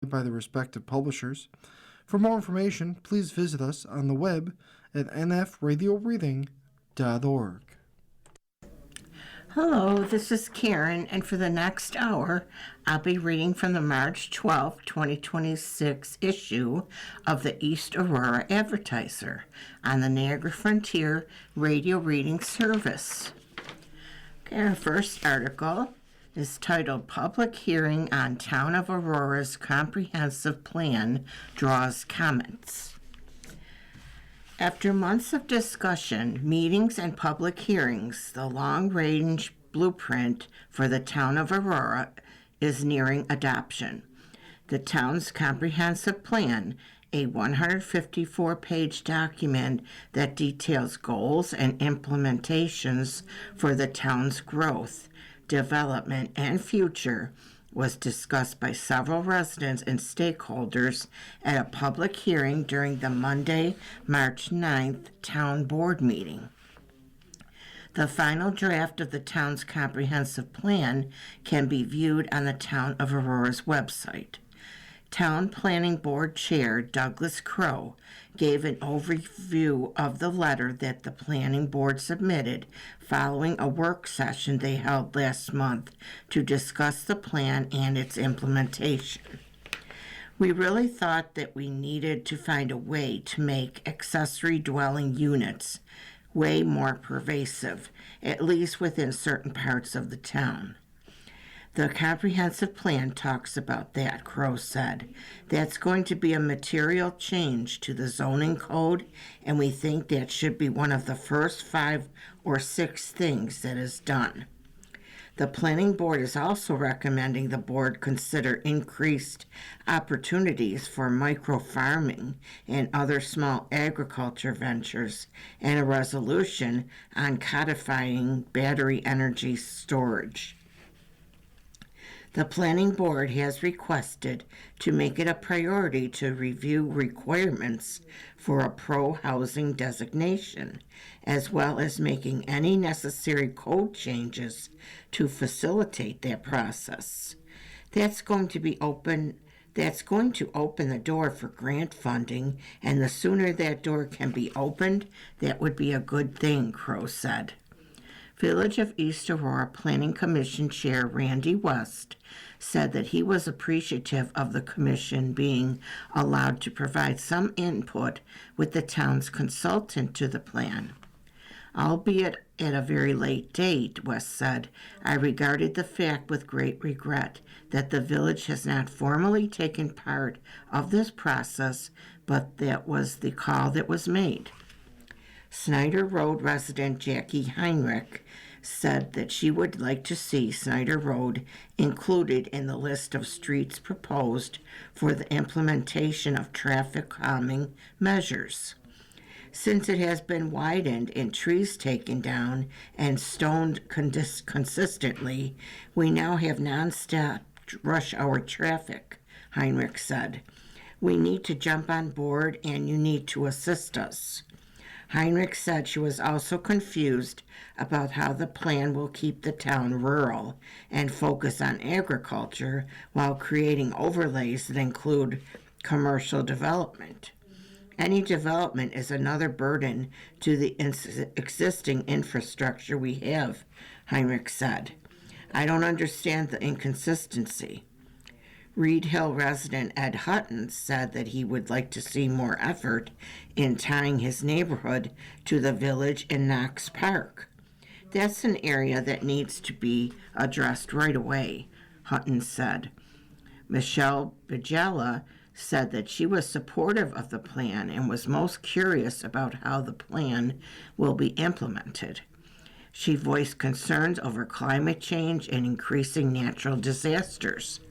by the respective publishers. For more information, please visit us on the web at nfradioreading.org. Hello, this is Karen, and for the next hour, I'll be reading from the March 12, 2026 issue of the East Aurora Advertiser on the Niagara Frontier Radio Reading Service. Okay, our first article is titled Public Hearing on Town of Aurora's Comprehensive Plan Draws Comments. After months of discussion, meetings, and public hearings, the long-range blueprint for the town of Aurora is nearing adoption. The town's comprehensive plan, a 154-page document that details goals and implementations for the town's growth, development, and future, was discussed by several residents and stakeholders at a public hearing during the Monday, March 9th town board meeting. The final draft of the town's comprehensive plan can be viewed on the Town of Aurora's website. Town Planning Board Chair Douglas Crow gave an overview of the letter that the Planning Board submitted following a work session they held last month to discuss the plan and its implementation. We really thought that we needed to find a way to make accessory dwelling units way more pervasive, at least within certain parts of the town. The comprehensive plan talks about that, Crow said. That's going to be a material change to the zoning code, and we think that should be one of the first 5 or 6 things that is done. The planning board is also recommending the board consider increased opportunities for micro-farming and other small agriculture ventures and a resolution on codifying battery energy storage. The Planning Board has requested to make it a priority to review requirements for a pro-housing designation, as well as making any necessary code changes to facilitate that process. That's going to open the door for grant funding, and the sooner that door can be opened, that would be a good thing, Crow said. Village of East Aurora Planning Commission Chair Randy West said that he was appreciative of the commission being allowed to provide some input with the town's consultant to the plan. Albeit at a very late date, West said, I regarded the fact with great regret that the village has not formally taken part of this process, but that was the call that was made. Snyder Road resident Jackie Heinrich said that she would like to see Snyder Road included in the list of streets proposed for the implementation of traffic calming measures. Since it has been widened and trees taken down and stoned consistently, we now have non-stop rush hour traffic, Heinrich said. We need to jump on board and you need to assist us. Heinrich said she was also confused about how the plan will keep the town rural and focus on agriculture while creating overlays that include commercial development. Any development is another burden to the existing infrastructure we have, Heinrich said. I don't understand the inconsistency. Reed Hill resident Ed Hutton said that he would like to see more effort in tying his neighborhood to the village in Knox Park. That's an area that needs to be addressed right away, Hutton said. Michelle Bigella said that she was supportive of the plan and was most curious about how the plan will be implemented. She voiced concerns over climate change and increasing natural disasters.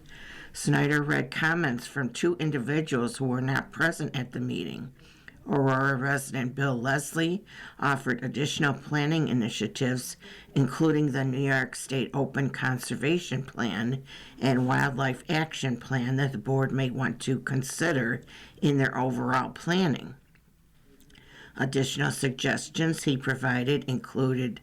Snyder read comments from 2 individuals who were not present at the meeting. Aurora resident Bill Leslie offered additional planning initiatives, including the New York State Open Conservation Plan and Wildlife Action Plan that the board may want to consider in their overall planning. Additional suggestions he provided included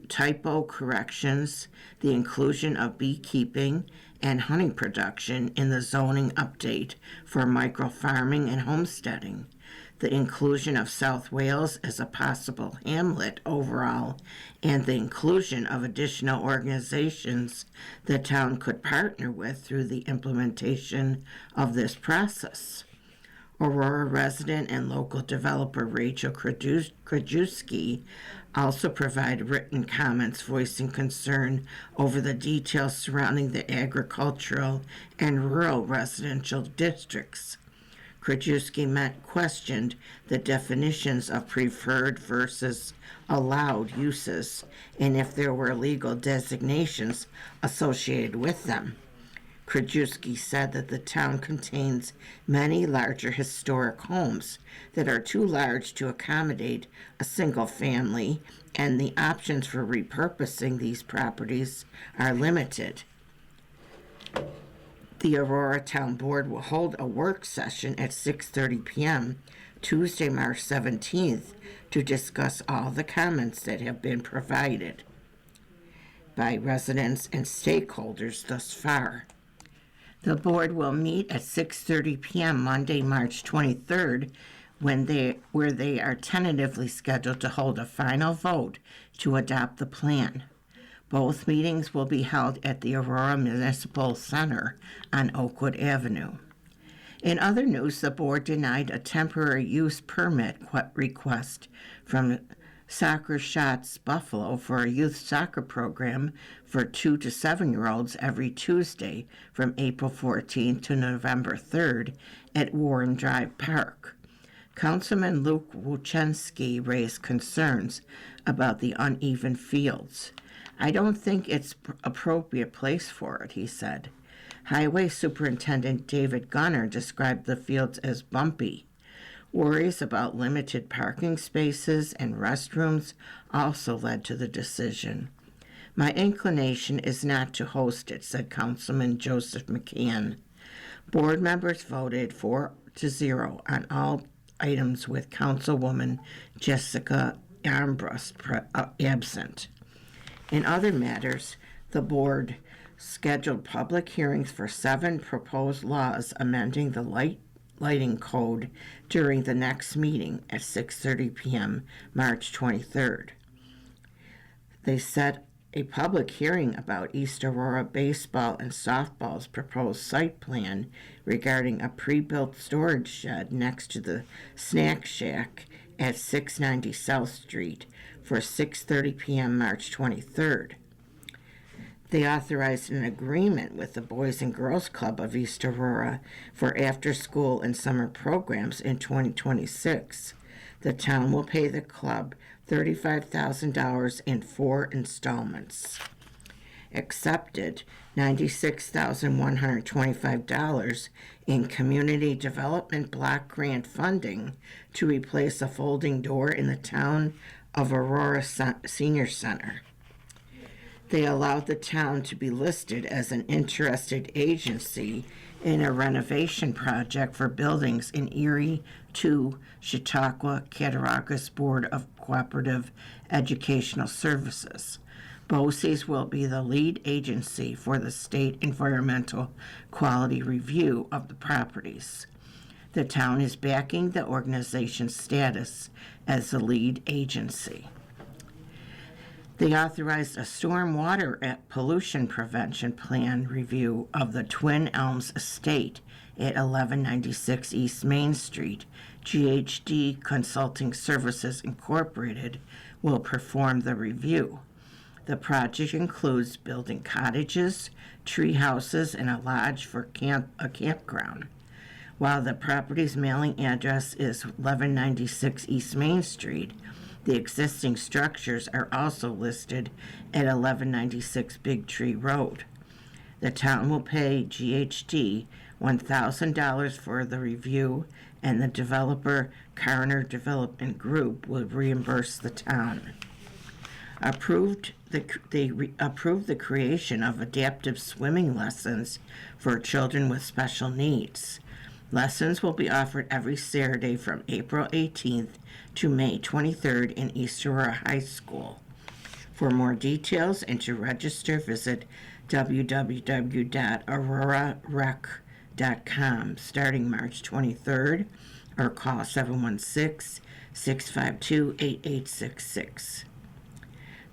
typo corrections, the inclusion of beekeeping, and honey production in the zoning update for micro-farming and homesteading, the inclusion of South Wales as a possible hamlet overall, and the inclusion of additional organizations the town could partner with through the implementation of this process. Aurora resident and local developer Rachel Krajewski also provided written comments voicing concern over the details surrounding the agricultural and rural residential districts. Krajewski questioned the definitions of preferred versus allowed uses and if there were legal designations associated with them. Krajewski said that the town contains many larger historic homes that are too large to accommodate a single family, and the options for repurposing these properties are limited. The Aurora Town Board will hold a work session at 6:30 p.m. Tuesday, March 17th, to discuss all the comments that have been provided by residents and stakeholders thus far. The board will meet at 6:30 p.m. Monday, March 23rd, where they are tentatively scheduled to hold a final vote to adopt the plan. Both meetings will be held at the Aurora Municipal Center on Oakwood Avenue. In other news, the board denied a temporary use permit request from Soccer Shots Buffalo for a youth soccer program for 2 to 7-year-olds every Tuesday from April 14th to November 3rd at Warren Drive Park. Councilman Luke Wuchensky raised concerns about the uneven fields. "I don't think it's appropriate place for it," he said. Highway Superintendent David Gunner described the fields as bumpy. Worries about limited parking spaces and restrooms also led to the decision. "My inclination is not to host it," said Councilman Joseph McCann. Board members voted 4-0 on all items with Councilwoman Jessica Armbrust absent. In other matters, the board scheduled public hearings for 7 proposed laws amending the lighting code during the next meeting at 6:30 p.m. March 23rd. They set a public hearing about East Aurora baseball and softball's proposed site plan regarding a pre-built storage shed next to the snack shack at 690 South Street for 6:30 p.m. March 23rd. They authorized an agreement with the Boys and Girls Club of East Aurora for after-school and summer programs in 2026. The town will pay the club $35,000 in 4 installments. Accepted $96,125 in community development block grant funding to replace a folding door in the town of Aurora Senior Center. They allowed the town to be listed as an interested agency in a renovation project for buildings in Erie to Chautauqua Cattaraugus Board of Cooperative Educational Services. BOCES will be the lead agency for the state environmental quality review of the properties. The town is backing the organization's status as the lead agency. They authorized a stormwater pollution prevention plan review of the Twin Elms Estate at 1196 East Main Street. GHD Consulting Services Incorporated will perform the review. The project includes building cottages, tree houses, and a lodge for a campground. While the property's mailing address is 1196 East Main Street, the existing structures are also listed at 1196 Big Tree Road. The town will pay GHD $1,000 for the review, and the developer, Carner Development Group, will reimburse the town. They approved the creation of adaptive swimming lessons for children with special needs. Lessons will be offered every Saturday from April 18th to May 23rd in East Aurora High School. For more details and to register, visit www.aurorarec.com starting March 23rd, or call 716-652-8866.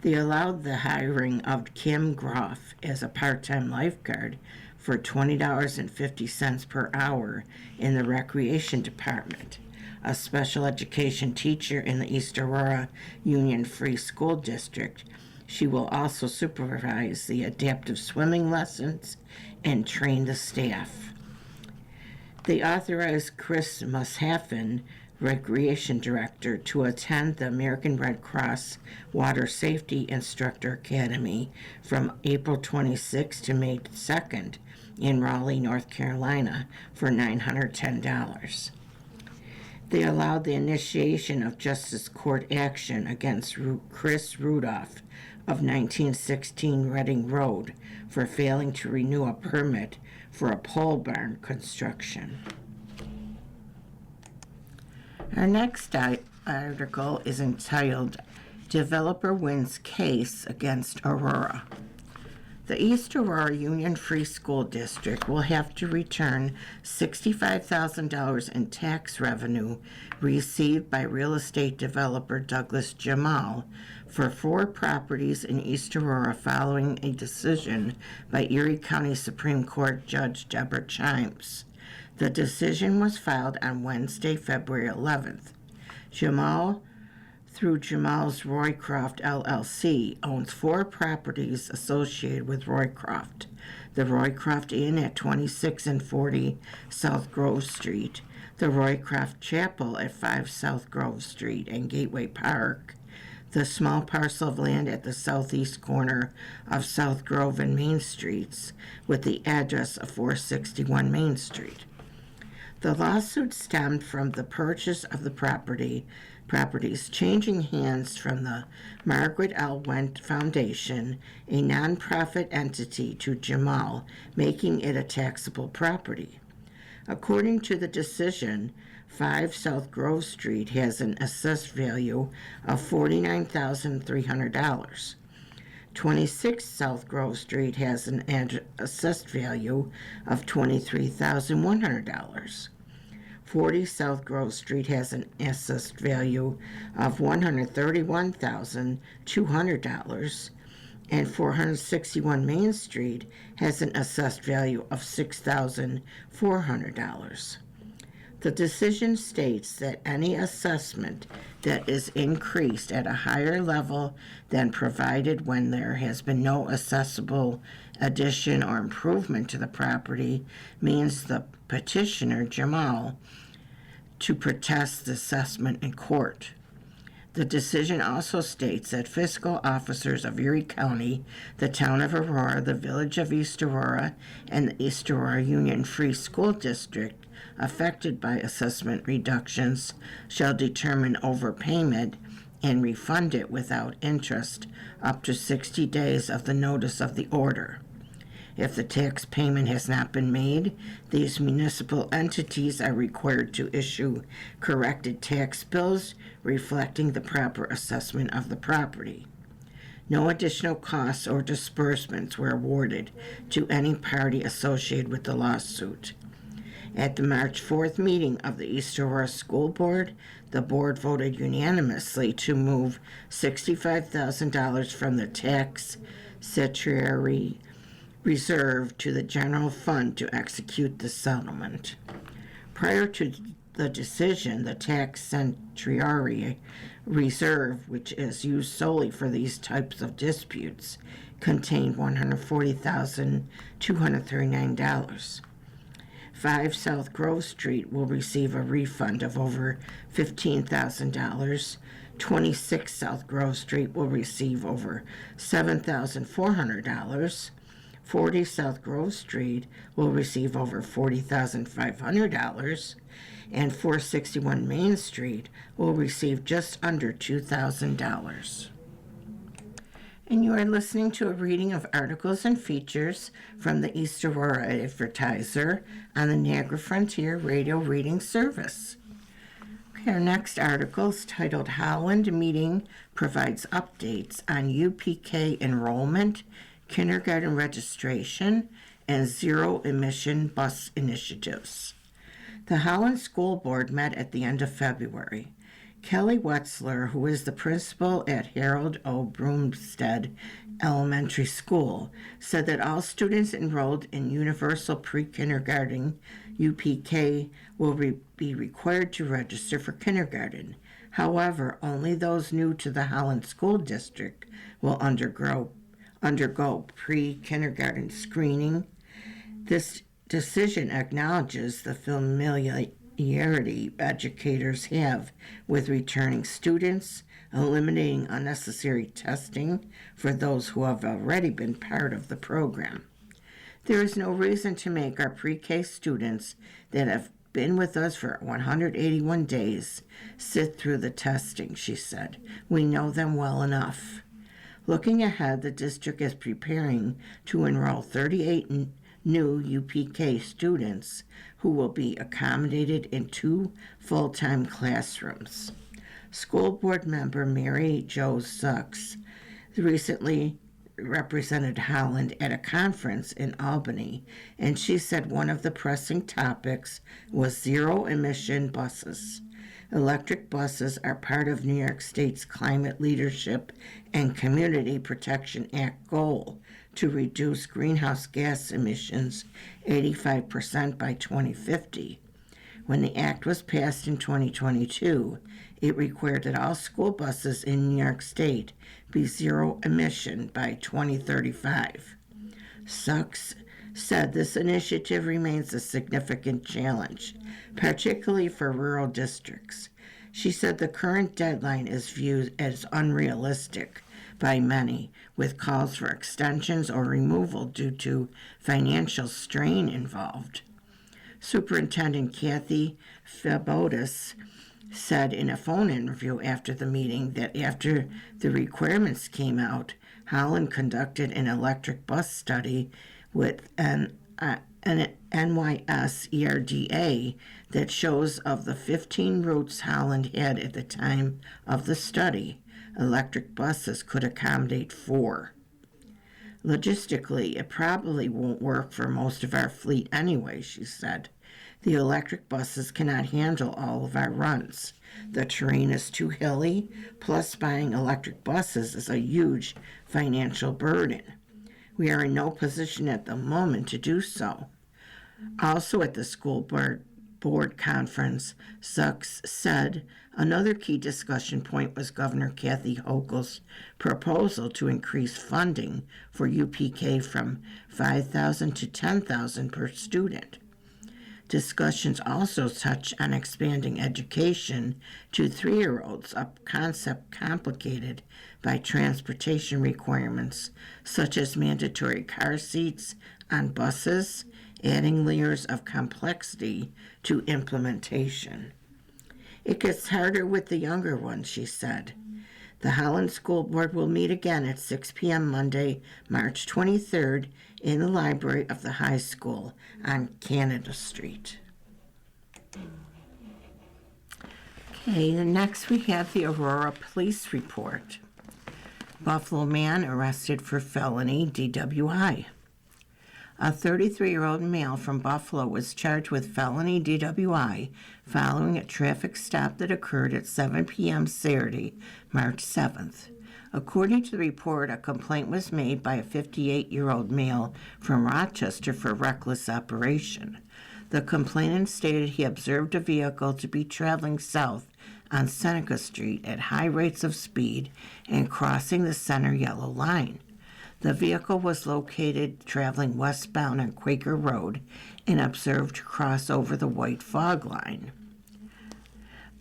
They allowed the hiring of Kim Groff as a part-time lifeguard for $20.50 per hour in the Recreation Department, a special education teacher in the East Aurora Union Free School District. She will also supervise the adaptive swimming lessons and train the staff. They authorized Chris Mushafen, Recreation Director, to attend the American Red Cross Water Safety Instructor Academy from April 26 to May 2nd in Raleigh, North Carolina for $910. They allowed the initiation of justice court action against Chris Rudolph of 1916 Reading Road for failing to renew a permit for a pole barn construction. Our next article is entitled, Developer Wins Case Against Aurora. The East Aurora Union Free School District will have to return $65,000 in tax revenue received by real estate developer Douglas Jamal for 4 properties in East Aurora following a decision by Erie County Supreme Court Judge Deborah Chimes. The decision was filed on Wednesday, February 11th. Jamal, through Jamal's Roycroft LLC, owns 4 properties associated with Roycroft: the Roycroft Inn at 26 and 40 South Grove Street, the Roycroft Chapel at 5 South Grove Street and Gateway Park, the small parcel of land at the southeast corner of South Grove and Main Streets with the address of 461 Main Street. The lawsuit stemmed from the purchase of the properties changing hands from the Margaret L. Wendt Foundation, a nonprofit entity, to Jamal, making it a taxable property. According to the decision, 5 South Grove Street has an assessed value of $49,300. 26 South Grove Street has an assessed value of $23,100. 40 South Grove Street has an assessed value of $131,200, and 461 Main Street has an assessed value of $6,400. The decision states that any assessment that is increased at a higher level than provided when there has been no assessable addition or improvement to the property means the petitioner, Jamal, to protest the assessment in court. The decision also states that fiscal officers of Erie County, the town of Aurora, the village of East Aurora, and the East Aurora Union Free School District affected by assessment reductions shall determine overpayment and refund it without interest up to 60 days of the notice of the order. If the tax payment has not been made, these municipal entities are required to issue corrected tax bills reflecting the proper assessment of the property. No additional costs or disbursements were awarded to any party associated with the lawsuit. At the March 4th meeting of the East Aurora School Board, the board voted unanimously to move $65,000 from the tax statutory reserve to the general fund to execute the settlement. Prior to the decision, the tax statutory reserve, which is used solely for these types of disputes, contained $140,239. 5 South Grove Street will receive a refund of over $15,000. 26 South Grove Street will receive over $7,400. 40 South Grove Street will receive over $40,500. And 461 Main Street will receive just under $2,000. And you are listening to a reading of articles and features from the East Aurora Advertiser on the Niagara Frontier Radio Reading Service. Okay, our next article is titled Holland Meeting Provides Updates on UPK Enrollment, kindergarten registration, and zero-emission bus initiatives. The Holland School Board met at the end of February. Kelly Wetzler, who is the principal at Harold O. Broomstead Elementary School, said that all students enrolled in Universal Pre-Kindergarten, UPK, will be required to register for kindergarten. However, only those new to the Holland School District will undergo pre-kindergarten screening. This decision acknowledges the familiarity educators have with returning students, eliminating unnecessary testing for those who have already been part of the program. There is no reason to make our pre-K students that have been with us for 181 days sit through the testing, she said. We know them well enough. Looking ahead, the district is preparing to enroll 38 new UPK students who will be accommodated in 2 full-time classrooms. School board member Mary Jo Zucks recently represented Holland at a conference in Albany, and she said one of the pressing topics was zero-emission buses. Electric buses are part of New York State's Climate Leadership and Community Protection Act goal to reduce greenhouse gas emissions 85% by 2050. When the act was passed in 2022, it required that all school buses in New York State be zero emission by 2035. Sucks said this initiative remains a significant challenge, particularly for rural districts. She said the current deadline is viewed as unrealistic by many, with calls for extensions or removal due to financial strain involved. Superintendent Kathy Fabotis said in a phone interview after the meeting that after the requirements came out, Holland conducted an electric bus study with an NYS ERDA that shows of the 15 routes Holland had at the time of the study, electric buses could accommodate 4. Logistically, it probably won't work for most of our fleet anyway, she said. The electric buses cannot handle all of our runs. The terrain is too hilly, plus buying electric buses is a huge financial burden. We are in no position at the moment to do so. Also at the school board conference, Zucks said another key discussion point was Governor Kathy Hochul's proposal to increase funding for UPK from $5,000 to $10,000 per student. Discussions also touch on expanding education to 3-year-olds, a concept complicated by transportation requirements such as mandatory car seats on buses, adding layers of complexity to implementation. It gets harder with the younger ones, she said. The Holland School Board will meet again at 6 p.m. Monday, March 23rd in the library of the high school on Canada Street. Okay, and next we have the Aurora Police Report. Buffalo man arrested for felony DWI. A 33-year-old male from Buffalo was charged with felony DWI following a traffic stop that occurred at 7 p.m. Saturday, March 7th. According to the report, a complaint was made by a 58-year-old male from Rochester for reckless operation. The complainant stated he observed a vehicle to be traveling south on Seneca Street at high rates of speed and crossing the center yellow line. The vehicle was located traveling westbound on Quaker Road and observed to cross over the white fog line.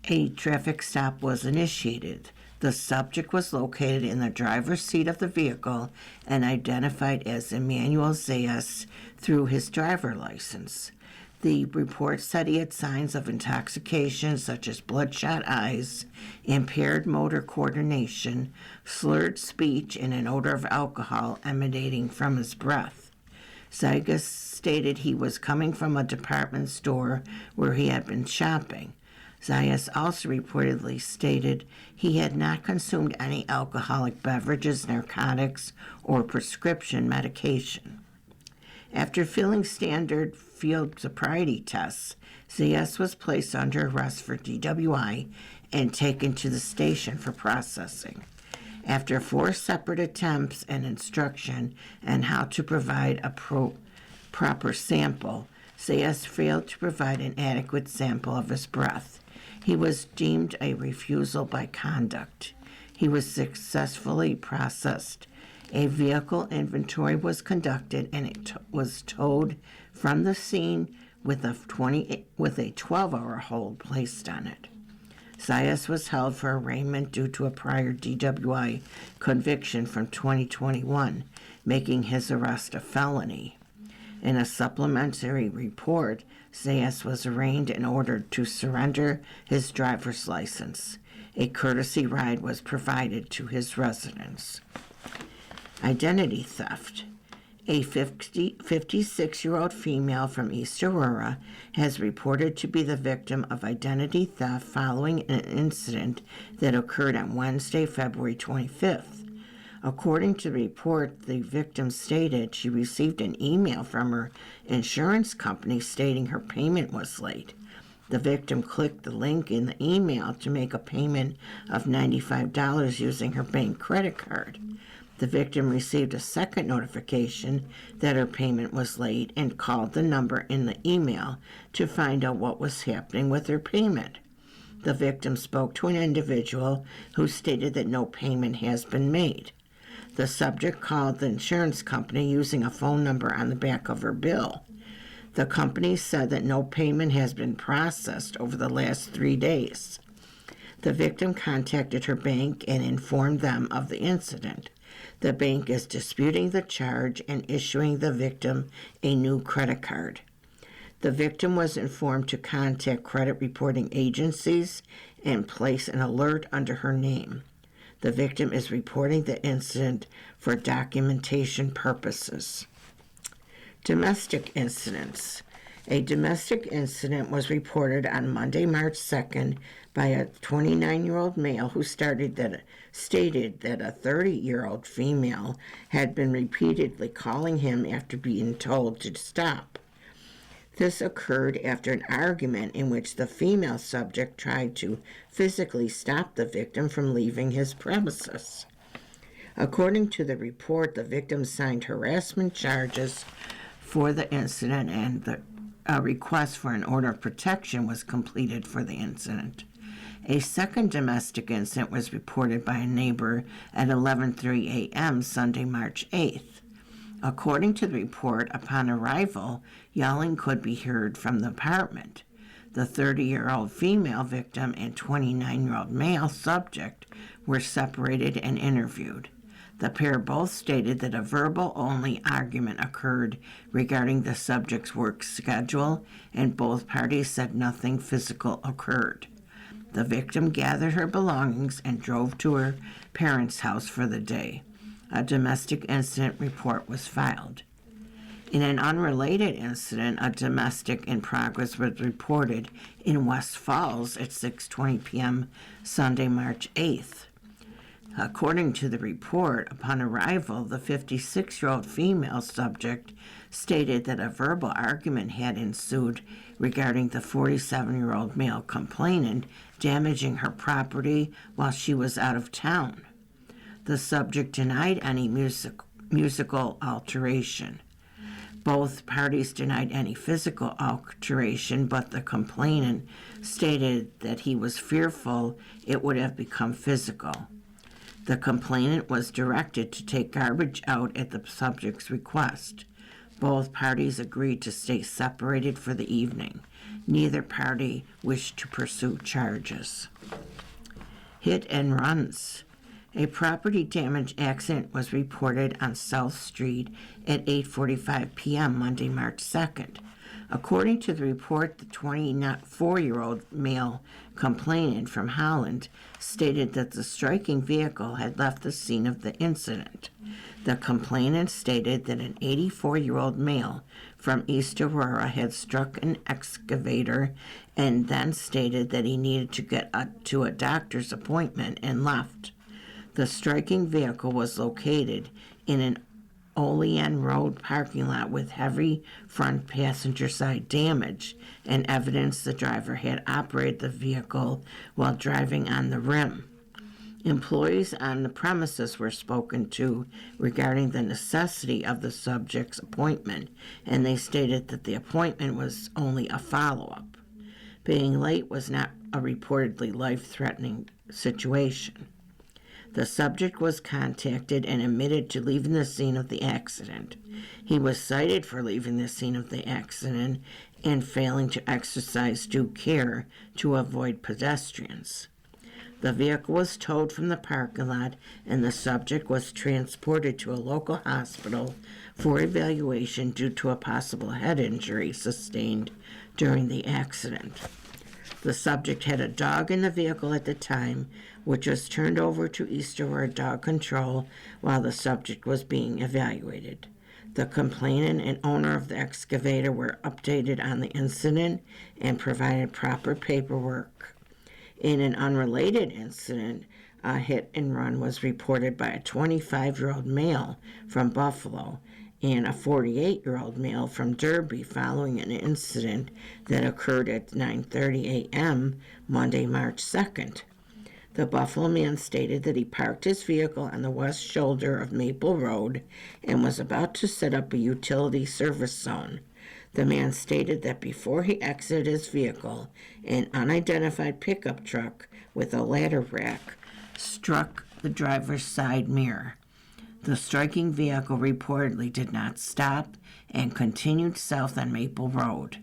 A traffic stop was initiated. The subject was located in the driver's seat of the vehicle and identified as Emmanuel Zayas through his driver license. The report said he had signs of intoxication such as bloodshot eyes, impaired motor coordination, slurred speech, and an odor of alcohol emanating from his breath. Zygas stated he was coming from a department store where he had been shopping. Zayas also reportedly stated he had not consumed any alcoholic beverages, narcotics, or prescription medication. After filling standard field sobriety tests, Zayas was placed under arrest for DWI and taken to the station for processing. After 4 separate attempts and instruction on how to provide a proper sample, Zayas failed to provide an adequate sample of his breath. He was deemed a refusal by conduct. He was successfully processed. A vehicle inventory was conducted and it was towed from the scene with a 12-hour hold placed on it. Zayas was held for arraignment due to a prior DWI conviction from 2021, making his arrest a felony. In a supplementary report, Zayas was arraigned and ordered to surrender his driver's license. A courtesy ride was provided to his residence. Identity theft. A 56-year-old female from East Aurora has reported to be the victim of identity theft following an incident that occurred on Wednesday, February 25th. According to the report, the victim stated she received an email from her insurance company stating her payment was late. The victim clicked the link in the email to make a payment of $95 using her bank credit card. The victim received a second notification that her payment was late and called the number in the email to find out what was happening with her payment. The victim spoke to an individual who stated that no payment has been made. The subject called the insurance company using a phone number on the back of her bill. The company said that no payment has been processed over the last 3 days. The victim contacted her bank and informed them of the incident. The bank is disputing the charge and issuing the victim a new credit card. The victim was informed to contact credit reporting agencies and place an alert under her name. The victim is reporting the incident for documentation purposes. Domestic incidents. A domestic incident was reported on Monday, March 2nd by a 29-year-old male who stated that a 30-year-old female had been repeatedly calling him after being told to stop. This occurred after an argument in which the female subject tried to physically stop the victim from leaving his premises. According to the report, the victim signed harassment charges for the incident and a request for an order of protection was completed for the incident. A second domestic incident was reported by a neighbor at 11:30 a.m. Sunday, March 8th. According to the report, upon arrival, yelling could be heard from the apartment. The 30-year-old female victim and 29-year-old male subject were separated and interviewed. The pair both stated that a verbal-only argument occurred regarding the subject's work schedule, and both parties said nothing physical occurred. The victim gathered her belongings and drove to her parents' house for the day. A domestic incident report was filed. In an unrelated incident, a domestic in progress was reported in West Falls at 6:20 p.m. Sunday, March 8th. According to the report, upon arrival, the 56-year-old female subject stated that a verbal argument had ensued regarding the 47-year-old male complainant damaging her property while she was out of town. The subject denied any musical alteration. Both parties denied any physical alteration, but the complainant stated that he was fearful it would have become physical. The complainant was directed to take garbage out at the subject's request. Both parties agreed to stay separated for the evening. Neither party wished to pursue charges. Hit and runs. A property damage accident was reported on South Street at 8:45 p.m. Monday, March 2nd. According to the report, the 24-year-old male complainant from Holland stated that the striking vehicle had left the scene of the incident. The complainant stated that an 84-year-old male from East Aurora had struck an excavator and then stated that he needed to get to a doctor's appointment and left. The striking vehicle was located in an Olean Road parking lot with heavy front passenger side damage and evidence the driver had operated the vehicle while driving on the rim. Employees on the premises were spoken to regarding the necessity of the subject's appointment, and they stated that the appointment was only a follow-up. Being late was not a reportedly life-threatening situation. The subject was contacted and admitted to leaving the scene of the accident. He was cited for leaving the scene of the accident and failing to exercise due care to avoid pedestrians. The vehicle was towed from the parking lot and the subject was transported to a local hospital for evaluation due to a possible head injury sustained during the accident. The subject had a dog in the vehicle at the time, which was turned over to East Aurora Dog Control while the subject was being evaluated. The complainant and owner of the excavator were updated on the incident and provided proper paperwork. In an unrelated incident, a hit and run was reported by a 25-year-old male from Buffalo and a 48-year-old male from Derby following an incident that occurred at 9:30 a.m. Monday, March 2nd. The Buffalo man stated that he parked his vehicle on the west shoulder of Maple Road and was about to set up a utility service zone. The man stated that before he exited his vehicle, an unidentified pickup truck with a ladder rack struck the driver's side mirror. The striking vehicle reportedly did not stop and continued south on Maple Road.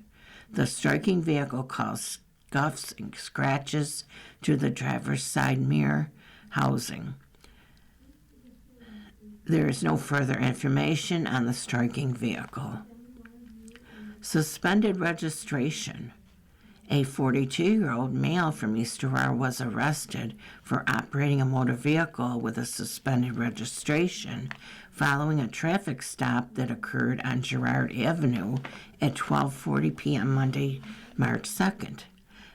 The striking vehicle caused scuffs and scratches to the driver's side mirror housing. There is no further information on the striking vehicle. Suspended registration. A 42-year-old male from East Aurora was arrested for operating a motor vehicle with a suspended registration following a traffic stop that occurred on Girard Avenue at 12:40 p.m. Monday, March 2nd.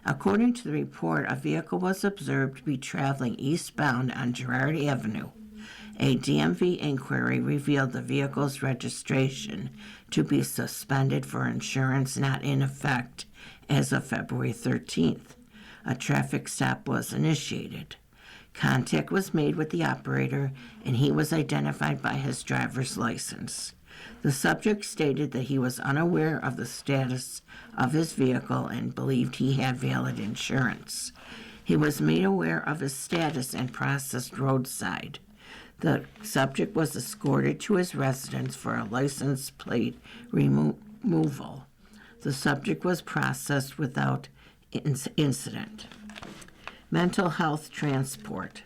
According to the report, a vehicle was observed to be traveling eastbound on Girard Avenue. A DMV inquiry revealed the vehicle's registration to be suspended for insurance not in effect as of February 13th. A traffic stop was initiated. Contact was made with the operator, and he was identified by his driver's license. The subject stated that he was unaware of the status of his vehicle and believed he had valid insurance. He was made aware of his status and processed roadside. The subject was escorted to his residence for a license plate removal. The subject was processed without incident. Mental health transport.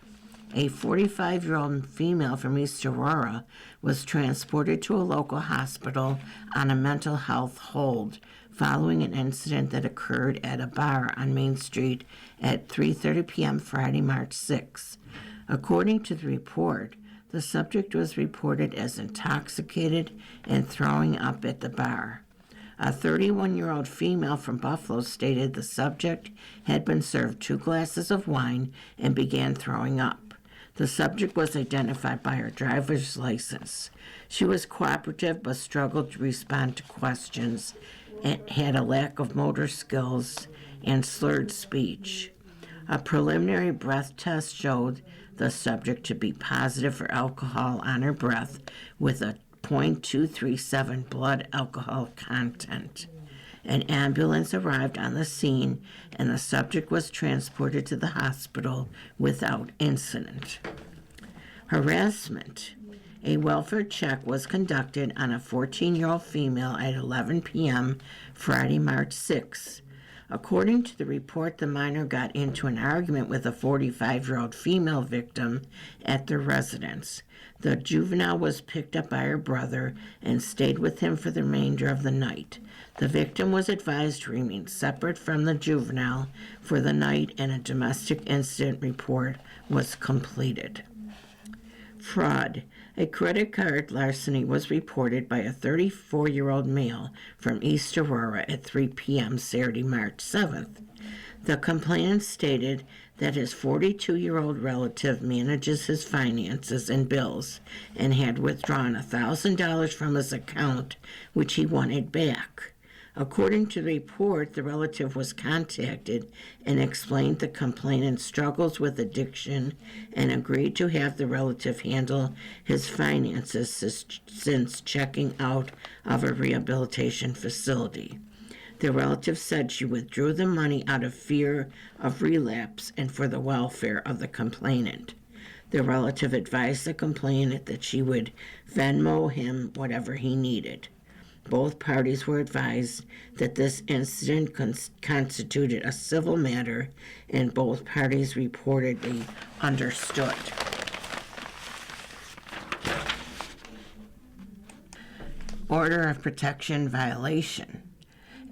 A 45-year-old female from East Aurora was transported to a local hospital on a mental health hold following an incident that occurred at a bar on Main Street at 3:30 p.m. Friday, March 6. According to the report, the subject was reported as intoxicated and throwing up at the bar. A 31-year-old female from Buffalo stated the subject had been served 2 glasses of wine and began throwing up. The subject was identified by her driver's license. She was cooperative but struggled to respond to questions and had a lack of motor skills and slurred speech. A preliminary breath test showed the subject to be positive for alcohol on her breath with a .237 blood alcohol content. An ambulance arrived on the scene and the subject was transported to the hospital without incident. Harassment. A welfare check was conducted on a 14-year-old female at 11 p.m. Friday, March 6. According to the report, the minor got into an argument with a 45-year-old female victim at their residence. The juvenile was picked up by her brother and stayed with him for the remainder of the night. The victim was advised to remain separate from the juvenile for the night, and a domestic incident report was completed. Fraud. A credit card larceny was reported by a 34-year-old male from East Aurora at 3 p.m. Saturday, March 7th. The complainant stated that his 42-year-old relative manages his finances and bills and had withdrawn $1,000 from his account, which he wanted back. According to the report, the relative was contacted and explained the complainant's struggles with addiction and agreed to have the relative handle his finances since checking out of a rehabilitation facility. The relative said she withdrew the money out of fear of relapse and for the welfare of the complainant. The relative advised the complainant that she would Venmo him whatever he needed. Both parties were advised that this incident constituted a civil matter, and both parties reportedly understood. Order of protection violation.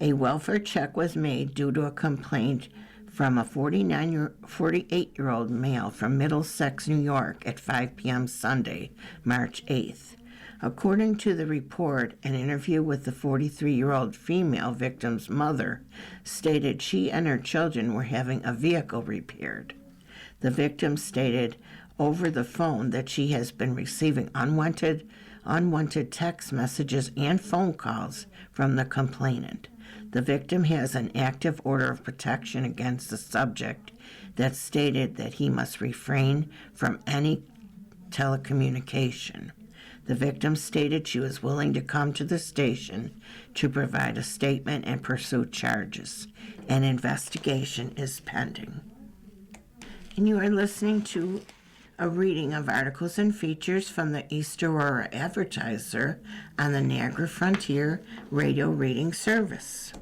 A welfare check was made due to a complaint from a 48-year-old male from Middlesex, New York at 5 p.m. Sunday, March 8th. According to the report, an interview with the 43-year-old female victim's mother stated she and her children were having a vehicle repaired. The victim stated over the phone that she has been receiving unwanted text messages and phone calls from the complainant. The victim has an active order of protection against the subject that stated that he must refrain from any telecommunication. The victim stated she was willing to come to the station to provide a statement and pursue charges. An investigation is pending. And you are listening to a reading of articles and features from the East Aurora Advertiser on the Niagara Frontier Radio Reading Service.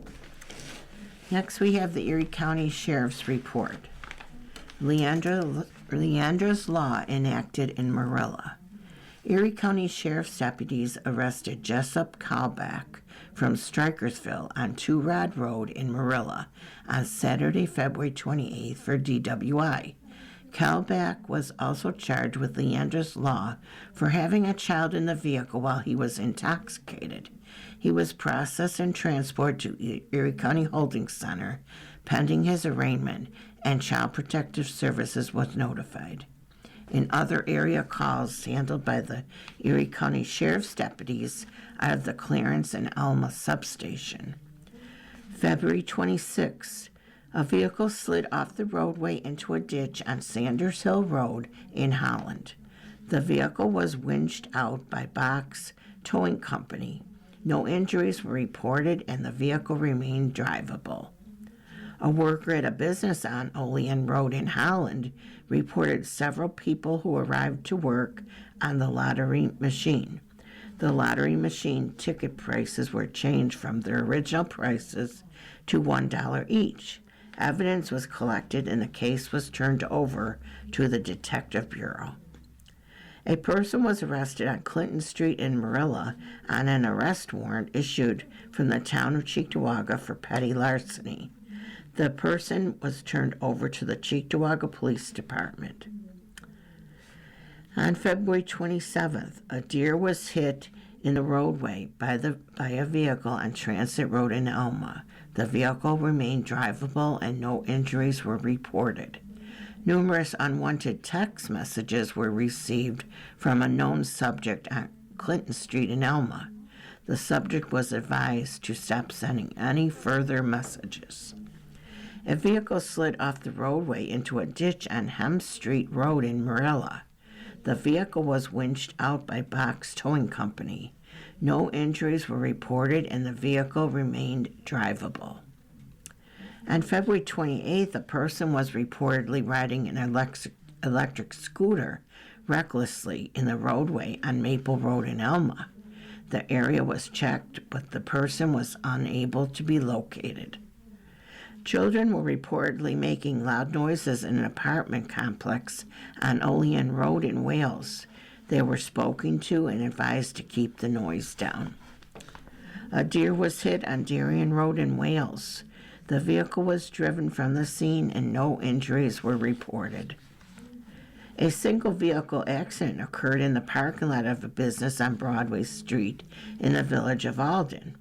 Next, we have the Erie County Sheriff's Report. Leandra's Law enacted in Marilla. Erie County Sheriff's deputies arrested Jessup Kalbach from Strikersville on Two Rod Road in Marilla on Saturday, February 28th for DWI. Kalbach was also charged with Leandra's Law for having a child in the vehicle while he was intoxicated. He was processed and transported to Erie County Holding Center pending his arraignment, and Child Protective Services was notified. In other area calls handled by the Erie County Sheriff's deputies out of the Clarence and Alma substation. February 26, a vehicle slid off the roadway into a ditch on Sanders Hill Road in Holland. The vehicle was winched out by Box Towing Company. No injuries were reported and the vehicle remained drivable. A worker at a business on Olean Road in Holland reported several people who arrived to work on the lottery machine. The lottery machine ticket prices were changed from their original prices to $1 each. Evidence was collected and the case was turned over to the Detective Bureau. A person was arrested on Clinton Street in Marilla on an arrest warrant issued from the town of Cheektowaga for petty larceny. The person was turned over to the Cheektowaga Police Department. On February 27th, a deer was hit in the roadway by a vehicle on Transit Road in Alma. The vehicle remained drivable and no injuries were reported. Numerous unwanted text messages were received from a known subject on Clinton Street in Alma. The subject was advised to stop sending any further messages. A vehicle slid off the roadway into a ditch on Hem Street Road in Marilla. The vehicle was winched out by Box Towing Company. No injuries were reported and the vehicle remained drivable. On February 28th, a person was reportedly riding an electric scooter recklessly in the roadway on Maple Road in Alma. The area was checked, but the person was unable to be located. Children were reportedly making loud noises in an apartment complex on Olean Road in Wales. They were spoken to and advised to keep the noise down. A deer was hit on Darien Road in Wales. The vehicle was driven from the scene and no injuries were reported. A single vehicle accident occurred in the parking lot of a business on Broadway Street in the village of Alden.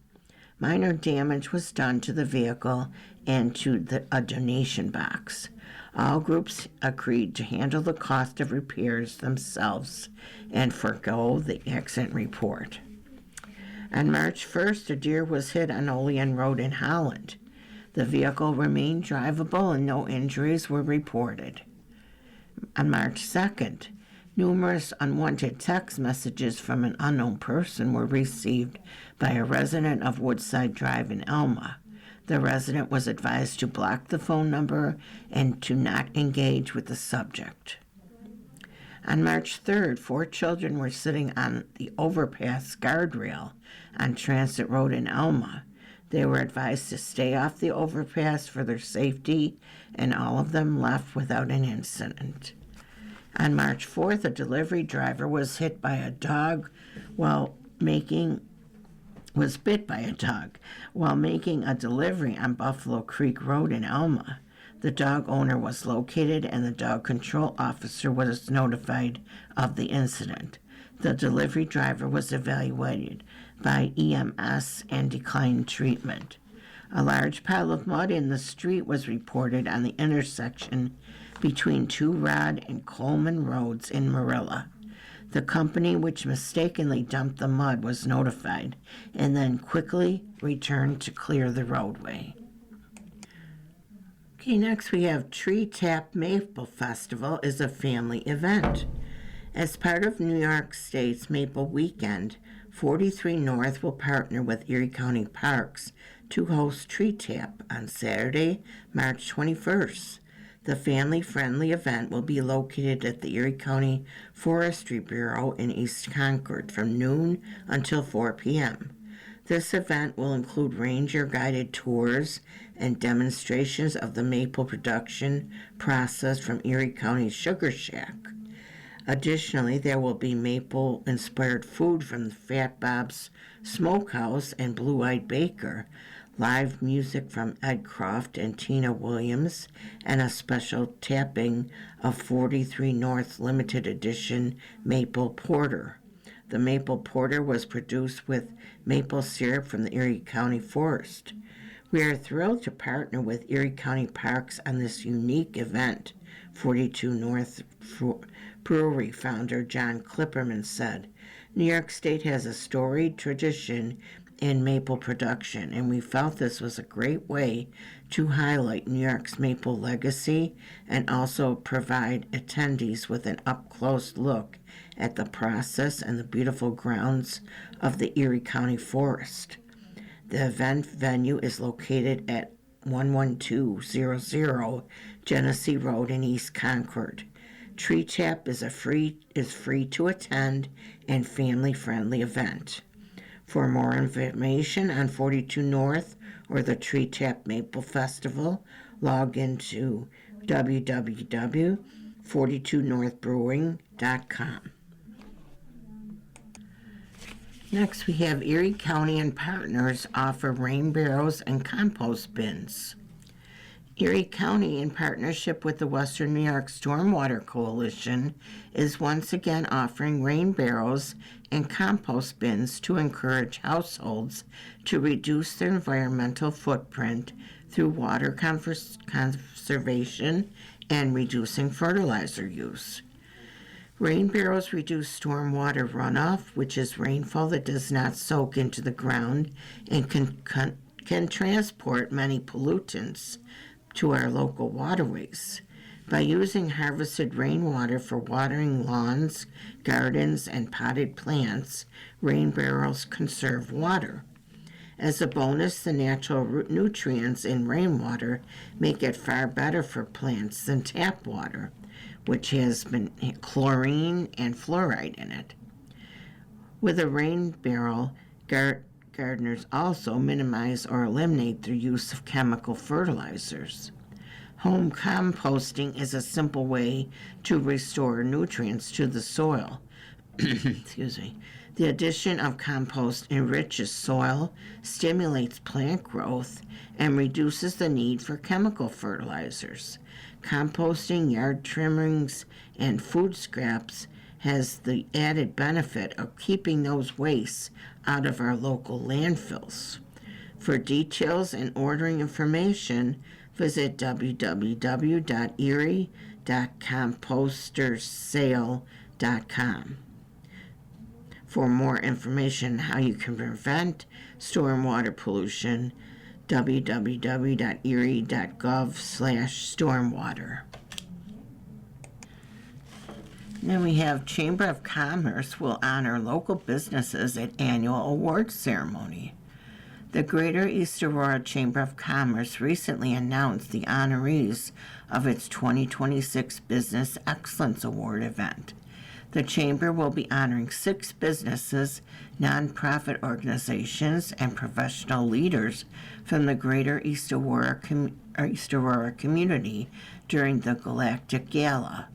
Minor damage was done to the vehicle and to a donation box. All groups agreed to handle the cost of repairs themselves and forego the accident report. On March 1st, a deer was hit on Olean Road in Holland. The vehicle remained drivable and no injuries were reported. On March 2nd, numerous unwanted text messages from an unknown person were received by a resident of Woodside Drive in Elma. The resident was advised to block the phone number and to not engage with the subject. On March 3rd, 4 children were sitting on the overpass guardrail on Transit Road in Elma. They were advised to stay off the overpass for their safety, and all of them left without an incident. On March 4th, a delivery driver was bit by a dog while making a delivery on Buffalo Creek Road in Elma. The dog owner was located and the dog control officer was notified of the incident. The delivery driver was evaluated by EMS and declined treatment. A large pile of mud in the street was reported on the intersection between Two Rod and Coleman Roads in Marilla. The company which mistakenly dumped the mud was notified and then quickly returned to clear the roadway. Okay, next we have Tree Tap Maple Festival is a family event. As part of New York State's Maple Weekend, 43 North will partner with Erie County Parks to host Tree Tap on Saturday, March 21st. The family-friendly event will be located at the Erie County Forestry Bureau in East Concord from noon until 4 p.m. This event will include ranger-guided tours and demonstrations of the maple production process from Erie County's Sugar Shack. Additionally, there will be maple-inspired food from the Fat Bob's Smokehouse and Blue-Eyed Baker, live music from Ed Croft and Tina Williams, and a special tapping of 43 North limited edition Maple Porter. The Maple Porter was produced with maple syrup from the Erie County Forest. We are thrilled to partner with Erie County Parks on this unique event, 42 North Brewery founder John Clipperman said. New York State has a storied tradition in maple production, and we felt this was a great way to highlight New York's maple legacy and also provide attendees with an up-close look at the process and the beautiful grounds of the Erie County Forest. The event venue is located at 11200 Genesee Road in East Concord. Tree Tap is free to attend and family-friendly event. For more information on 42 North or the Tree Tap Maple Festival, log into www.42northbrewing.com. Next, we have Erie County and partners offer rain barrels and compost bins. Erie County, in partnership with the Western New York Stormwater Coalition, is once again offering rain barrels and compost bins to encourage households to reduce their environmental footprint through water conservation and reducing fertilizer use. Rain barrels reduce stormwater runoff, which is rainfall that does not soak into the ground and can transport many pollutants to our local waterways. By using harvested rainwater for watering lawns, gardens, and potted plants, rain barrels conserve water. As a bonus, the natural nutrients in rainwater make it far better for plants than tap water, which has chlorine and fluoride in it. With a rain barrel, gardeners also minimize or eliminate their use of chemical fertilizers. Home composting is a simple way to restore nutrients to the soil. Excuse me. The addition of compost enriches soil, stimulates plant growth, and reduces the need for chemical fertilizers. Composting yard trimmings and food scraps has the added benefit of keeping those wastes out of our local landfills. For details and ordering information, visit www.erie.compostersale.com. For more information on how you can prevent stormwater pollution, www.erie.gov/stormwater. Then we have Chamber of Commerce will honor local businesses at annual awards ceremony. The Greater East Aurora Chamber of Commerce recently announced the honorees of its 2026 Business Excellence Award event. The Chamber will be honoring 6 businesses, nonprofit organizations, and professional leaders from the Greater East Aurora community during the Galactic Gala.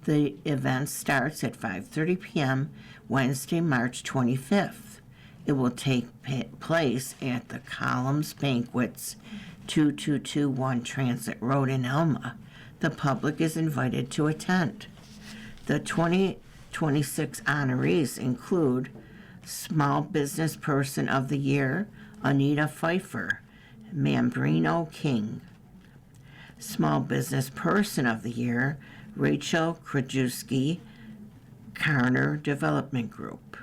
The event starts at 5:30 p.m. Wednesday, March 25th. It will take place at the Columns Banquets, 2221 Transit Road in Elma. The public is invited to attend. The 2026 honorees include Small Business Person of the Year, Anita Pfeiffer, Mambrino King. Small Business Person of the Year, Rachel Krajewski, Carner Development Group.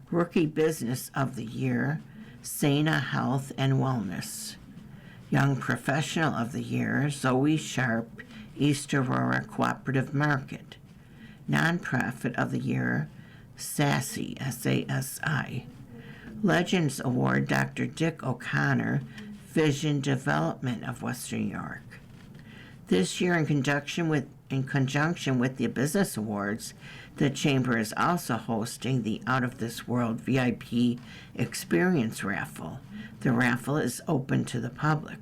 Rookie Business of the Year, Sana Health and Wellness. Young Professional of the Year, Zoe Sharp, East Aurora Cooperative Market. Nonprofit of the Year, SASI, S-A-S-I. Legends Award, Dr. Dick O'Connor, Vision Development of Western New York. This year, in conjunction with the Business Awards, the Chamber is also hosting the Out of This World VIP Experience Raffle. The raffle is open to the public.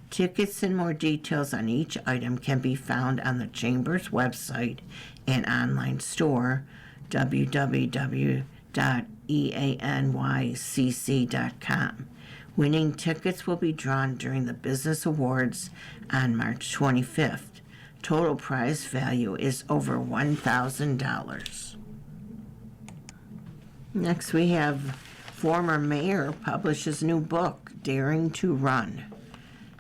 Tickets and more details on each item can be found on the Chamber's website and online store, www.eanycc.com. Winning tickets will be drawn during the Business Awards on March 25th. Total prize value is over $1,000. Next, we have former mayor publishes new book, Daring to Run.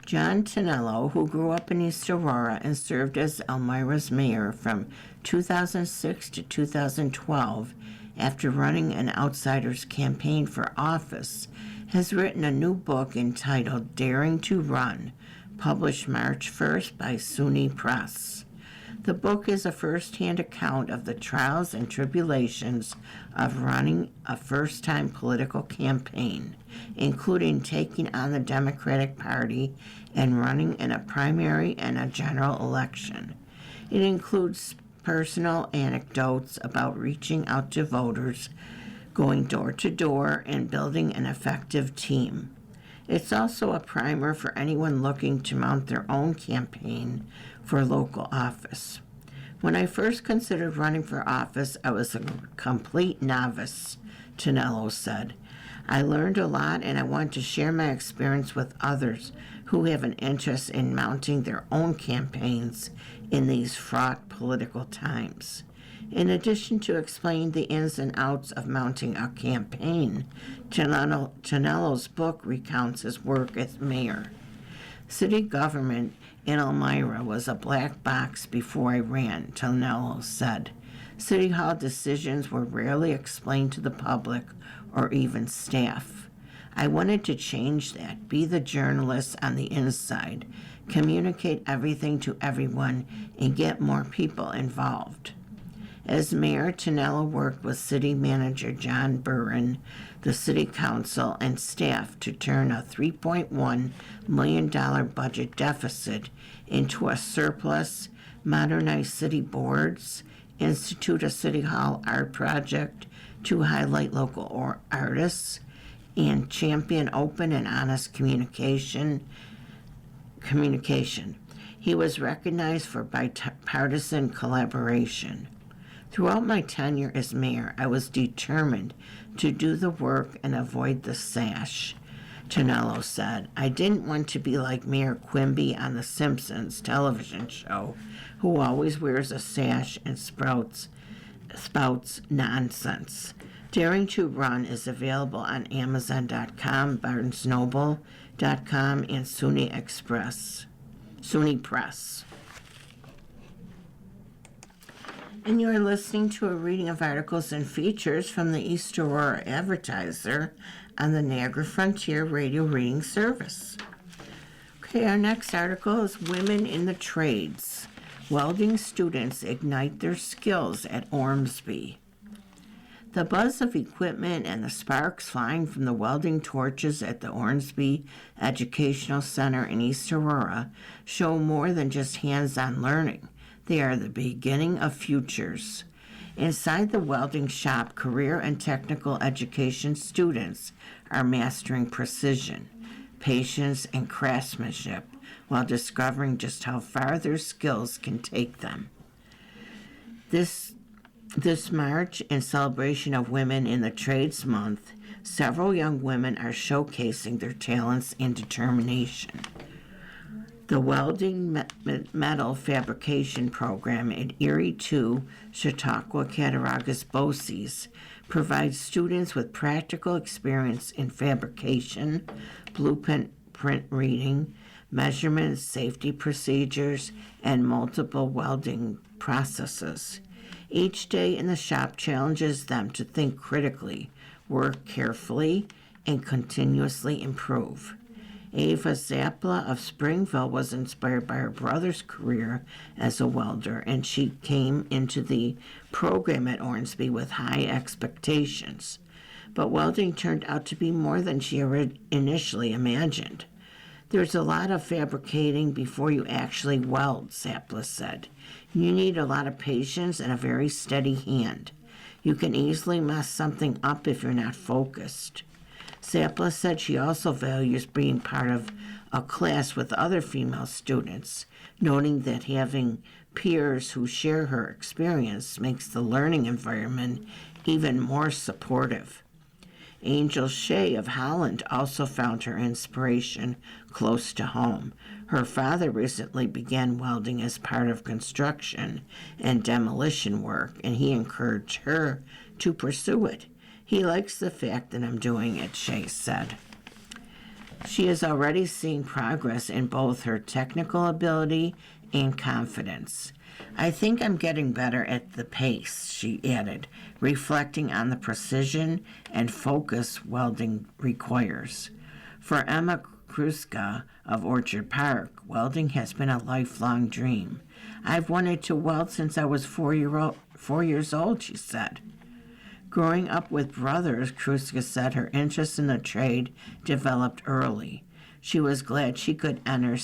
John Tonello, who grew up in East Aurora and served as Elmira's mayor from 2006 to 2012, after running an outsider's campaign for office, has written a new book entitled Daring to Run, published March 1st by SUNY Press. The book is a first-hand account of the trials and tribulations of running a first-time political campaign, including taking on the Democratic Party and running in a primary and a general election. It includes personal anecdotes about reaching out to voters, going door to door, and building an effective team. It's also a primer for anyone looking to mount their own campaign for local office. When I first considered running for office, I was a complete novice, Tonello said. I learned a lot, and I want to share my experience with others who have an interest in mounting their own campaigns in these fraught political times. In addition to explaining the ins and outs of mounting a campaign, Tonello's book recounts his work as mayor. City government in Elmira was a black box before I ran, Tonello said. City Hall decisions were rarely explained to the public or even staff. I wanted to change that, be the journalist on the inside, communicate everything to everyone, and get more people involved. As mayor, Tonello worked with city manager John Burren, the city council, and staff to turn a $3.1 million budget deficit into a surplus, modernize city boards, institute a city hall art project to highlight local artists, and champion open and honest communication. He was recognized for bipartisan collaboration. Throughout my tenure as mayor, I was determined to do the work and avoid the sash, Tonello said. I didn't want to be like Mayor Quimby on The Simpsons television show, who always wears a sash and spouts nonsense. Daring to Run is available on Amazon.com, BarnesNoble.com, and SUNY Press. And you are listening to a reading of articles and features from the East Aurora Advertiser on the Niagara Frontier Radio Reading Service. Okay, our next article is Women in the Trades. Welding students ignite their skills at Ormsby. The buzz of equipment and the sparks flying from the welding torches at the Ormsby Educational Center in East Aurora show more than just hands-on learning. They are the beginning of futures. Inside the welding shop, career and technical education students are mastering precision, patience, and craftsmanship while discovering just how far their skills can take them. This March, in celebration of Women in the Trades Month, several young women are showcasing their talents and determination. The Welding Metal Fabrication Program at Erie 2 Chautauqua Cattaraugus BOCES provides students with practical experience in fabrication, blueprint reading, measurements, safety procedures, and multiple welding processes. Each day in the shop challenges them to think critically, work carefully, and continuously improve. Ava Zappla of Springville was inspired by her brother's career as a welder, and she came into the program at Ormsby with high expectations. But welding turned out to be more than she initially imagined. There's a lot of fabricating before you actually weld, Zappla said. You need a lot of patience and a very steady hand. You can easily mess something up if you're not focused. Zappla said she also values being part of a class with other female students, noting that having peers who share her experience makes the learning environment even more supportive. Angel Shea of Holland also found her inspiration close to home. Her father recently began welding as part of construction and demolition work, and he encouraged her to pursue it. He likes the fact that I'm doing it, Shea said. She is already seeing progress in both her technical ability and confidence. I think I'm getting better at the pace, she added, reflecting on the precision and focus welding requires. For Emma Kruska of Orchard Park, welding has been a lifelong dream. I've wanted to weld since I was 4 years old, she said. Growing up with brothers, Kruska said her interest in the trade developed early. She was glad she could enter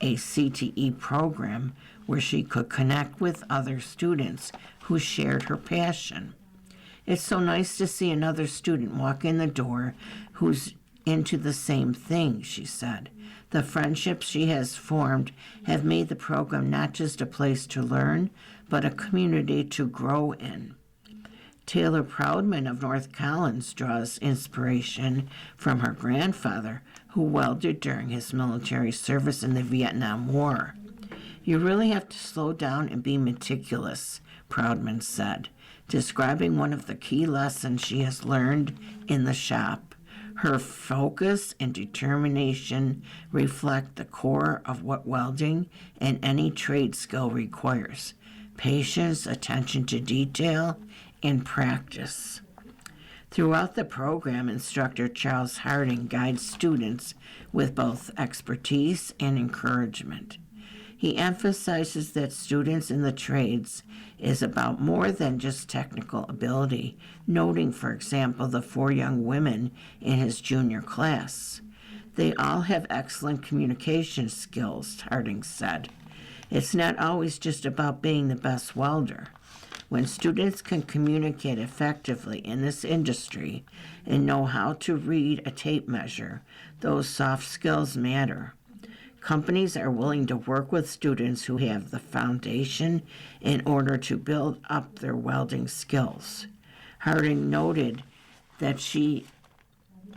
a CTE program where she could connect with other students who shared her passion. It's so nice to see another student walk in the door who's into the same thing, she said. The friendships she has formed have made the program not just a place to learn, but a community to grow in. Taylor Proudman of North Collins draws inspiration from her grandfather, who welded during his military service in the Vietnam War. You really have to slow down and be meticulous, Proudman said, describing one of the key lessons she has learned in the shop. Her focus and determination reflect the core of what welding and any trade skill requires: patience, attention to detail, and practice. Throughout the program, instructor Charles Harding guides students with both expertise and encouragement. He emphasizes that students in the trades is about more than just technical ability, noting, for example, the 4 young women in his junior class. They all have excellent communication skills, Harding said. It's not always just about being the best welder. When students can communicate effectively in this industry and know how to read a tape measure, those soft skills matter. Companies are willing to work with students who have the foundation in order to build up their welding skills. Harding noted that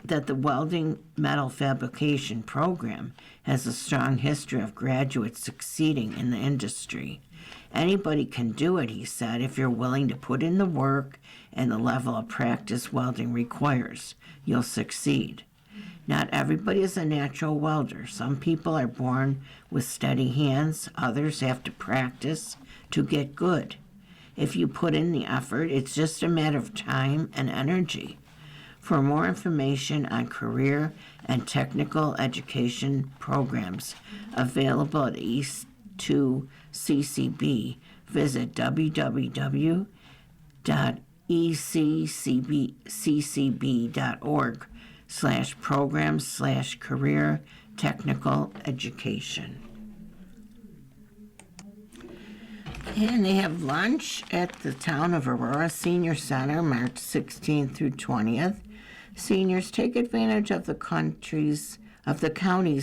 the welding metal fabrication program has a strong history of graduates succeeding in the industry. Anybody can do it, he said, if you're willing to put in the work and the level of practice welding requires. You'll succeed. Not everybody is a natural welder. Some people are born with steady hands. Others have to practice to get good. If you put in the effort, it's just a matter of time and energy. For more information on career and technical education programs available at East 2 CCB, visit www.eccb.org/programs/career technical education. And they have lunch at the Town of Aurora Senior Center, March 16th through 20th. Seniors take advantage of the county's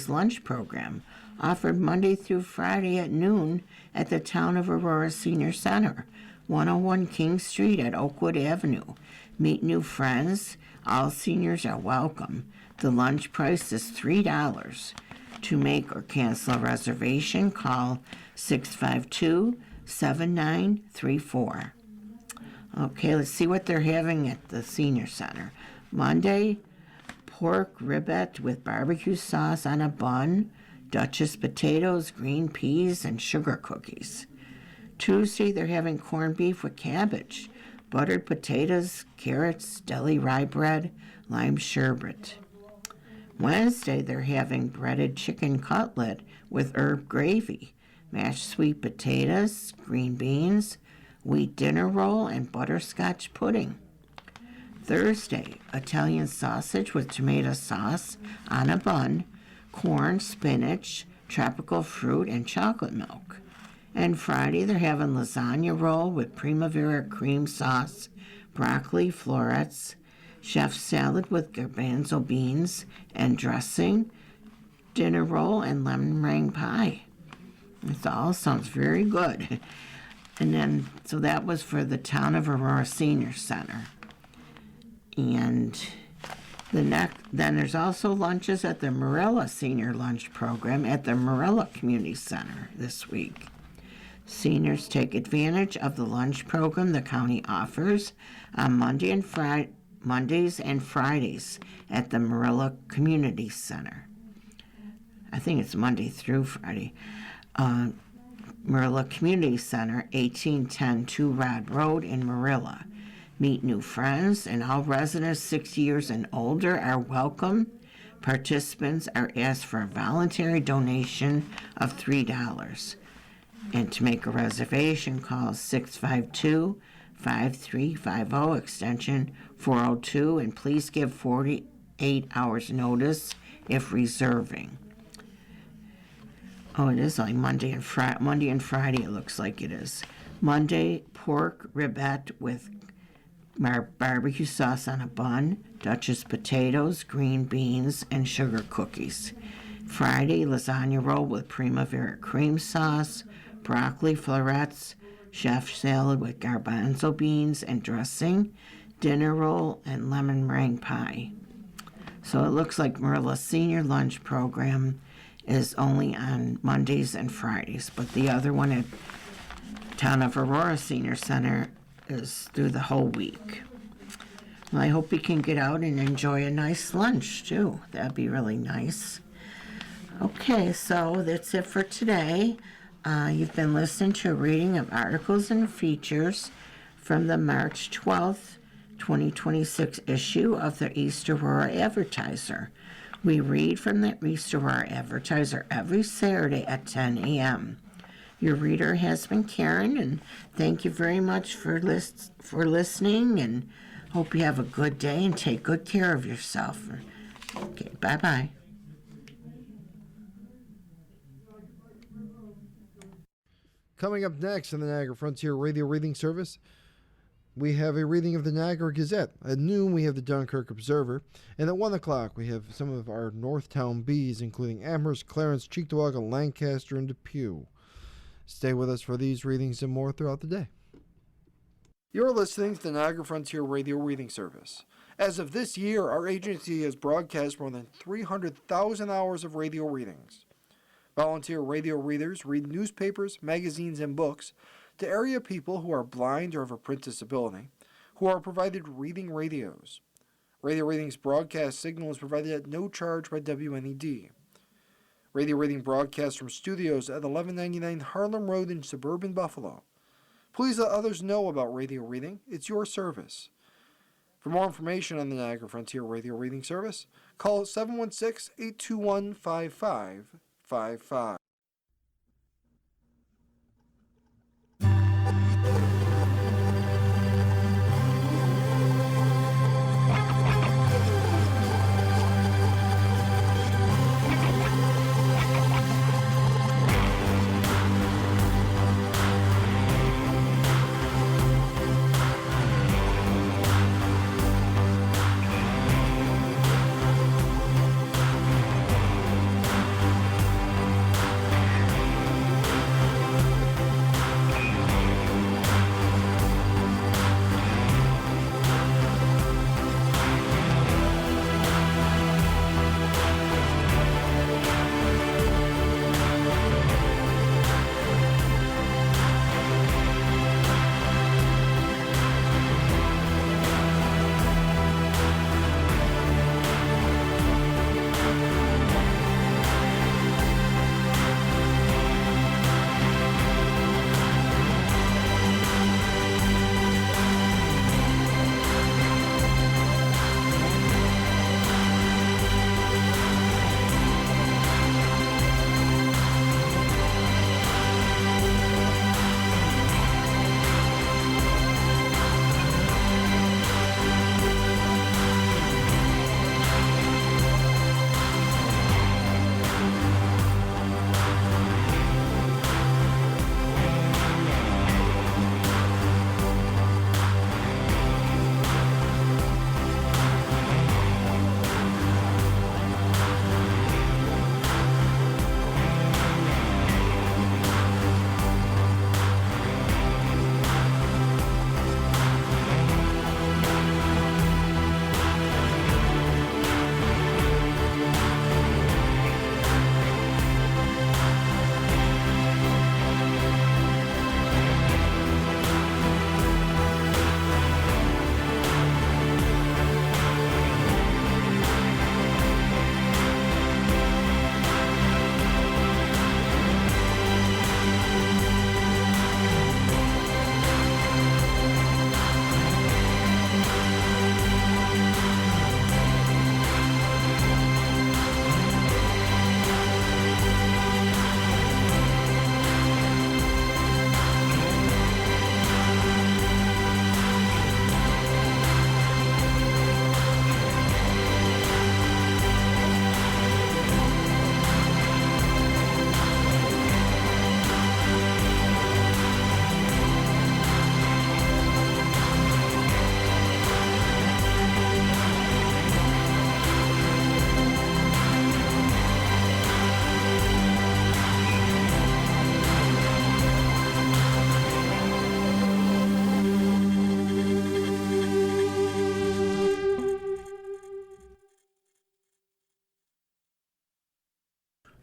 lunch program, offered Monday through Friday at noon at the Town of Aurora Senior Center, 101 King Street at Oakwood Avenue. Meet new friends. All seniors are welcome. The lunch price is $3. To make or cancel a reservation, call 652-7934. Okay, let's see what they're having at the Senior Center. Monday, pork ribette with barbecue sauce on a bun, Duchess potatoes, green peas, and sugar cookies. Tuesday, they're having corned beef with cabbage, buttered potatoes, carrots, deli rye bread, lime sherbet. Wednesday, they're having breaded chicken cutlet with herb gravy, mashed sweet potatoes, green beans, wheat dinner roll, and butterscotch pudding. Thursday, Italian sausage with tomato sauce on a bun, corn, spinach, tropical fruit, and chocolate milk. And Friday, they're having lasagna roll with primavera cream sauce, broccoli, florets, chef salad with garbanzo beans and dressing, dinner roll, and lemon meringue pie. It all sounds very good. And then, so that was for the Town of Aurora Senior Center. And then there's also lunches at the Marilla Senior Lunch Program at the Marilla Community Center this week. Seniors take advantage of the lunch program the county offers on Mondays and Fridays at the Marilla Community Center. I think it's Monday through Friday. Marilla Community Center, 1810 Two Rod Road in Marilla. Meet new friends, and all residents 60 years and older are welcome. Participants are asked for a voluntary donation of $3. And to make a reservation, call 652-5350, extension 402, and please give 48 hours notice if reserving. Oh, it is like Monday and Friday, it looks like it is. Monday, pork ribette with barbecue sauce on a bun, Duchess potatoes, green beans, and sugar cookies. Friday, lasagna roll with primavera cream sauce, broccoli florets, chef salad with garbanzo beans and dressing, dinner roll, and lemon meringue pie. So it looks like Marilla's senior lunch program is only on Mondays and Fridays, but the other one at Town of Aurora Senior Center is through the whole week. Well, I hope you can get out and enjoy a nice lunch, too. That'd be really nice. Okay, so that's it for today. You've been listening to a reading of articles and features from the March 12th, 2026 issue of the East Aurora Advertiser. We read from the East Aurora Advertiser every Saturday at 10 a.m. Your reader has been Karen, and thank you very much for listening, and hope you have a good day and take good care of yourself. Okay, bye-bye. Coming up next on the Niagara Frontier Radio Reading Service, we have a reading of the Niagara Gazette. At noon, we have the Dunkirk Observer. And at 1 o'clock, we have some of our Northtown Bees, including Amherst, Clarence, Cheektowaga, Lancaster, and Depew. Stay with us for these readings and more throughout the day. You're listening to the Niagara Frontier Radio Reading Service. As of this year, our agency has broadcast more than 300,000 hours of radio readings. Volunteer radio readers read newspapers, magazines, and books to area people who are blind or have a print disability, who are provided reading radios. Radio Reading's broadcast signal is provided at no charge by WNED. Radio Reading broadcasts from studios at 1199 Harlem Road in suburban Buffalo. Please let others know about Radio Reading. It's your service. For more information on the Niagara Frontier Radio Reading Service, call 716-821-5555.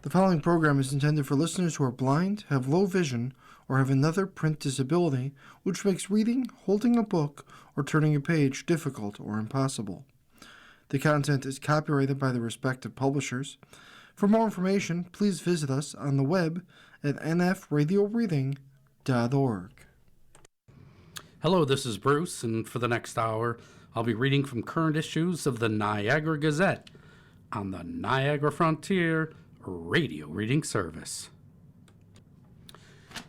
The following program is intended for listeners who are blind, have low vision, or have another print disability which makes reading, holding a book, or turning a page difficult or impossible. The content is copyrighted by the respective publishers. For more information, please visit us on the web at nfradioreading.org. Hello, this is Bruce, and for the next hour, I'll be reading from current issues of the Niagara Gazette on the Niagara Frontier Radio Reading Service.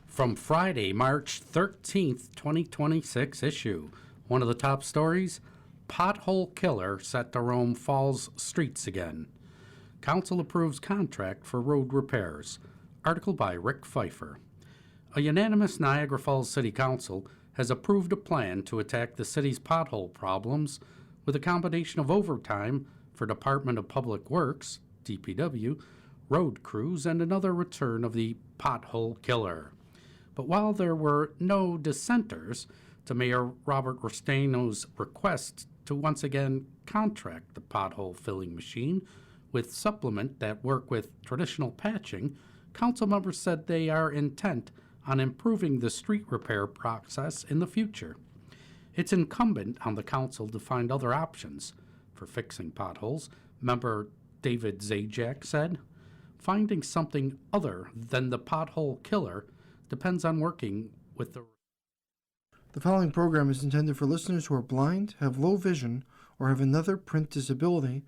From Friday, March 13th, 2026 issue, one of the top stories, Pothole Killer set to roam Falls streets again. Council approves contract for road repairs. Article by Rick Pfeiffer. A unanimous Niagara Falls City Council has approved a plan to attack the city's pothole problems with a combination of overtime for Department of Public Works, DPW, road crews, and another return of the pothole killer. But while there were no dissenters to Mayor Robert Restaino's request to once again contract the pothole filling machine with supplement that work with traditional patching, council members said they are intent on improving the street repair process in the future. It's incumbent on the council to find other options for fixing potholes, member David Zajac said. Finding something other than the pothole killer depends on working with the... The following program is intended for listeners who are blind, have low vision, or have another print disability,